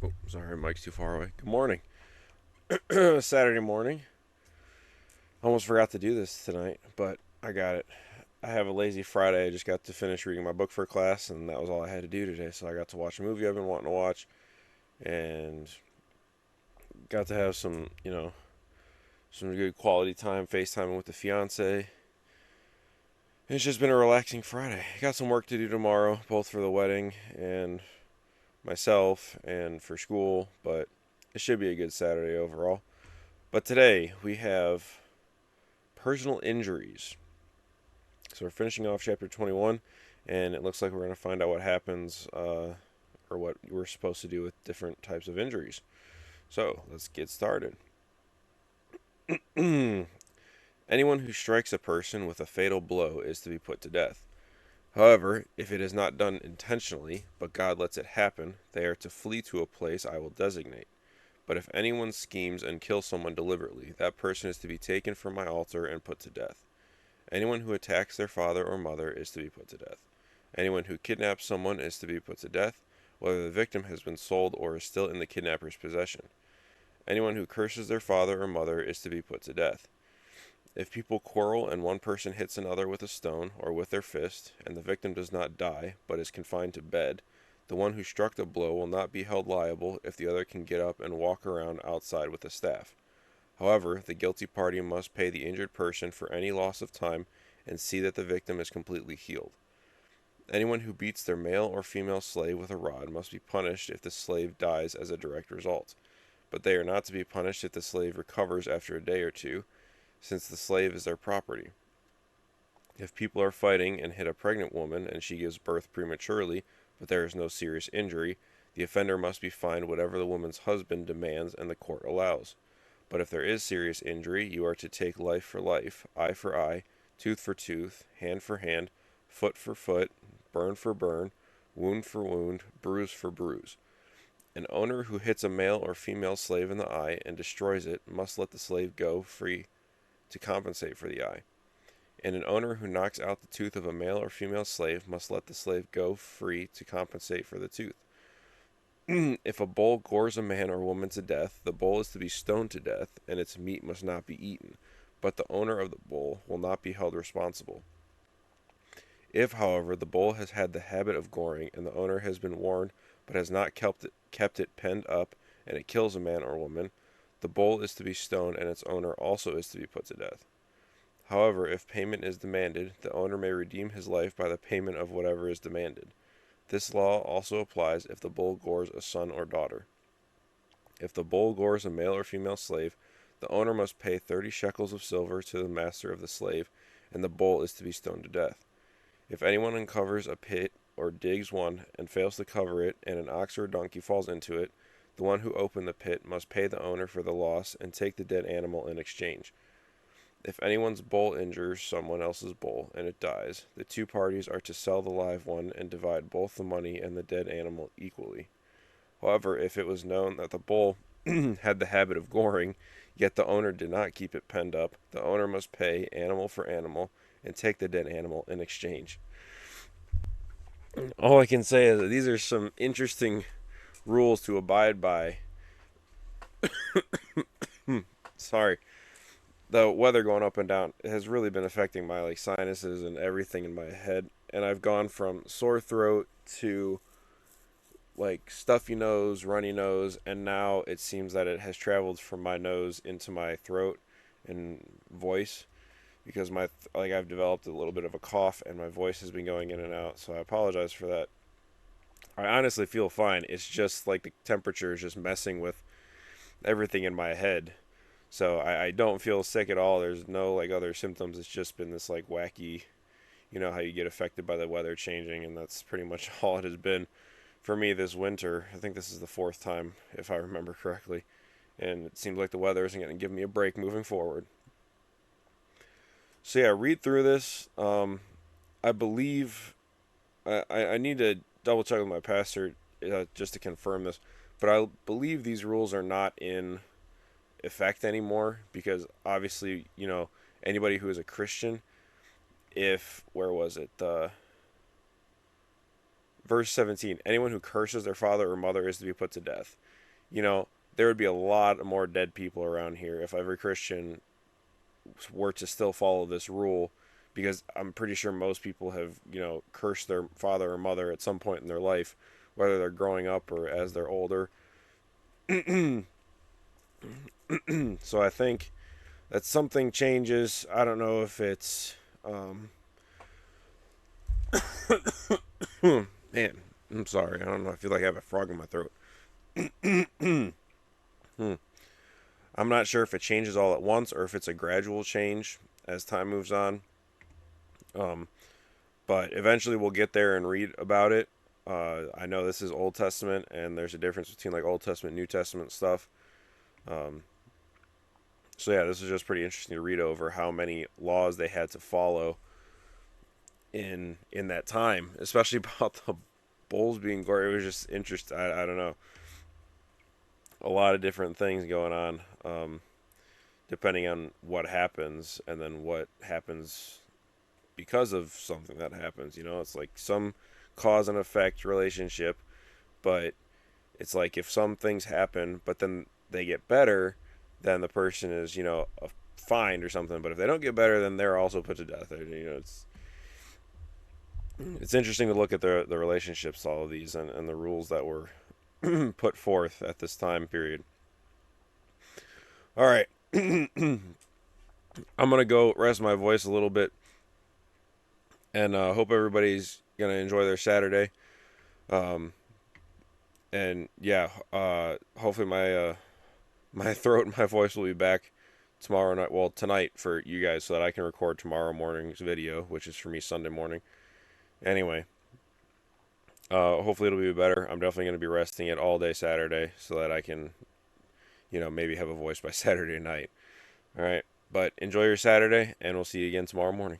Oh, sorry, mic's too far away. Good morning. Saturday morning. Almost forgot to do this tonight, but I got it. I have a lazy Friday. I just got to finish reading my book for class, and that was all I had to do today. So I got to watch a movie I've been wanting to watch, and got to have some good quality time FaceTiming with the fiance. It's just been a relaxing Friday. Got some work to do tomorrow, both for the wedding and myself, and for school, but it should be a good Saturday overall. But today we have personal injuries. So we're finishing off chapter 21, and it looks like we're going to find out what happens or what we're supposed to do with different types of injuries. So let's get started. Anyone who strikes a person with a fatal blow is to be put to death. However, if it is not done intentionally, but God lets it happen, they are to flee to a place I will designate. But if anyone schemes and kills someone deliberately, that person is to be taken from my altar and put to death. Anyone who attacks their father or mother is to be put to death. Anyone who kidnaps someone is to be put to death, whether the victim has been sold or is still in the kidnapper's possession. Anyone who curses their father or mother is to be put to death. If people quarrel and one person hits another with a stone or with their fist, and the victim does not die but is confined to bed, the one who struck the blow will not be held liable if the other can get up and walk around outside with a staff. However, the guilty party must pay the injured person for any loss of time and see that the victim is completely healed. Anyone who beats their male or female slave with a rod must be punished if the slave dies as a direct result, but they are not to be punished if the slave recovers after a day or two, since the slave is their property. If people are fighting and hit a pregnant woman and she gives birth prematurely, but there is no serious injury, the offender must be fined whatever the woman's husband demands and the court allows. But if there is serious injury, you are to take life for life, eye for eye, tooth for tooth, hand for hand, foot for foot, burn for burn, wound for wound, bruise for bruise. An owner who hits a male or female slave in the eye and destroys it must let the slave go free to compensate for the eye. And an owner who knocks out the tooth of a male or female slave must let the slave go free to compensate for the tooth. If a bull gores a man or woman to death, the bull is to be stoned to death, and its meat must not be eaten, but the owner of the bull will not be held responsible. If, however, the bull has had the habit of goring, and the owner has been warned but has not kept it penned up, and it kills a man or woman, the bull is to be stoned, and its owner also is to be put to death. However, if payment is demanded, the owner may redeem his life by the payment of whatever is demanded. This law also applies if the bull gores a son or daughter. If the bull gores a male or female slave, the owner must pay 30 shekels of silver to the master of the slave, and the bull is to be stoned to death. If anyone uncovers a pit or digs one and fails to cover it, and an ox or a donkey falls into it, the one who opened the pit must pay the owner for the loss and take the dead animal in exchange. If anyone's bull injures someone else's bull and it dies, the two parties are to sell the live one and divide both the money and the dead animal equally. However, if it was known that the bull had the habit of goring, yet the owner did not keep it penned up, the owner must pay animal for animal and take the dead animal in exchange. All I can say is that these are some interesting rules to abide by. Sorry, the weather going up and down has really been affecting my sinuses and everything in my head, and I've gone from sore throat to stuffy nose, runny nose, and now it seems that it has traveled from my nose into my throat and voice because I've developed a little bit of a cough and my voice has been going in and out. So I apologize for that. I honestly feel fine. It's just like the temperature is just messing with everything in my head. So I don't feel sick at all. There's no other symptoms. It's just been this wacky, how you get affected by the weather changing, and that's pretty much all it has been for me this winter. I think this is the fourth time, if I remember correctly, and it seems like the weather isn't going to give me a break moving forward. So yeah, read through this. I believe I need to double check with my pastor just to confirm this, but I believe these rules are not in effect anymore because obviously anybody who is a Christian, if where was it verse 17, anyone who curses their father or mother is to be put to death. You know, there would be a lot more dead people around here if every Christian were to still follow this rule, because I'm pretty sure most people have, cursed their father or mother at some point in their life, whether they're growing up or as they're older. So I think that something changes. I don't know if it's man, I'm sorry. I don't know. I feel like I have a frog in my throat. I'm not sure if it changes all at once or if it's a gradual change as time moves on. Um, but eventually we'll get there and read about it. I know this is Old Testament, and there's a difference between like Old Testament, New Testament stuff. Um, so yeah, this is just pretty interesting to read over how many laws they had to follow in that time, especially about the bulls being gory. It was just interesting. I don't know, a lot of different things going on, depending on what happens, and then what happens because of something that happens. It's like some cause and effect relationship, but it's like if some things happen, but then they get better, then the person is, fined or something. But if they don't get better, then they're also put to death. It's interesting to look at the relationships, all of these, and the rules that were put forth at this time period. All right. I'm going to go rest my voice a little bit, and hope everybody's going to enjoy their Saturday. And yeah, hopefully my throat and my voice will be back tomorrow night. Well, tonight for you guys, so that I can record tomorrow morning's video, which is for me Sunday morning. Anyway, hopefully it'll be better. I'm definitely going to be resting it all day Saturday so that I can, maybe have a voice by Saturday night. All right, but enjoy your Saturday, and we'll see you again tomorrow morning.